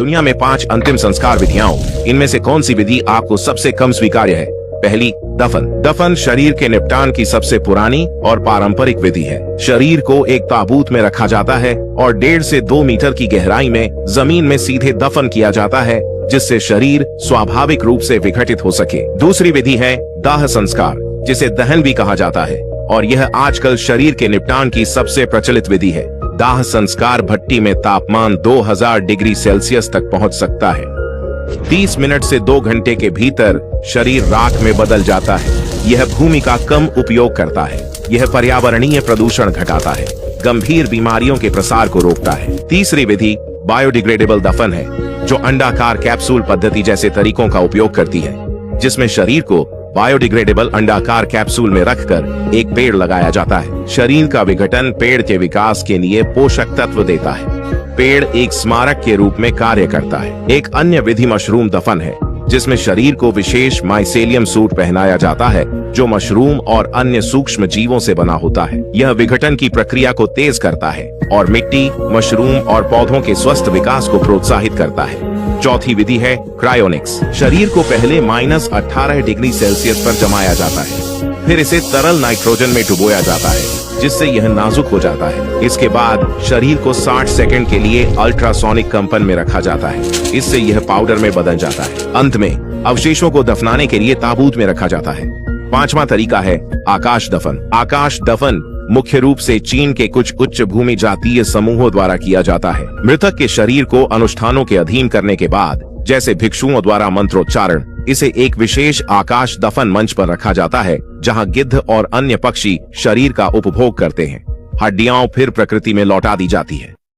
दुनिया में 5 अंतिम संस्कार विधियां, इनमें से कौन सी विधि आपको सबसे कम स्वीकार्य है? पहली, दफन। दफन शरीर के निपटान की सबसे पुरानी और पारंपरिक विधि है। शरीर को एक ताबूत में रखा जाता है और 1.5 से 2 मीटर की गहराई में जमीन में सीधे दफन किया जाता है, जिससे शरीर स्वाभाविक रूप से विघटित हो सके। दूसरी विधि है दाह संस्कार, जिसे दहन भी कहा जाता है, और यह आजकल शरीर के निपटान की सबसे प्रचलित विधि है। दाह संस्कार भट्टी में तापमान 2000 डिग्री सेल्सियस तक पहुंच सकता है। 30 मिनट से 2 घंटे के भीतर शरीर राख में बदल जाता है। यह भूमि का कम उपयोग करता है। यह पर्यावरणीय प्रदूषण घटाता है, गंभीर बीमारियों के प्रसार को रोकता है। तीसरी विधि बायोडिग्रेडेबल दफन है, जो अंडाकार कैप्सूल पद्धति जैसे तरीकों का उपयोग करती है, जिसमें शरीर को बायोडिग्रेडेबल अंडाकार कैप्सूल में रखकर एक पेड़ लगाया जाता है। शरीर का विघटन पेड़ के विकास के लिए पोषक तत्व देता है। पेड़ एक स्मारक के रूप में कार्य करता है। एक अन्य विधि मशरूम दफन है, जिसमें शरीर को विशेष माइसेलियम सूट पहनाया जाता है, जो मशरूम और अन्य सूक्ष्म जीवों से बना होता है। यह विघटन की प्रक्रिया को तेज करता है और मिट्टी, मशरूम और पौधों के स्वस्थ विकास को प्रोत्साहित करता है। चौथी विधि है क्रायोनिक्स। शरीर को पहले -18 डिग्री सेल्सियस पर जमाया जाता है, फिर इसे तरल नाइट्रोजन में डुबोया जाता है, जिससे यह नाजुक हो जाता है। इसके बाद शरीर को 60 सेकंड के लिए अल्ट्रासोनिक कंपन में रखा जाता है, इससे यह पाउडर में बदल जाता है। अंत में अवशेषों को दफनाने के लिए ताबूत में रखा जाता है। 5वां तरीका है आकाश दफन। आकाश दफन मुख्य रूप से चीन के कुछ उच्च भूमि जातीय समूहों द्वारा किया जाता है। मृतक के शरीर को अनुष्ठानों के अधीन करने के बाद, जैसे भिक्षुओं द्वारा मंत्रोच्चारण, इसे एक विशेष आकाश दफन मंच पर रखा जाता है, जहां गिद्ध और अन्य पक्षी शरीर का उपभोग करते हैं। हड्डियां फिर प्रकृति में लौटा दी जाती है।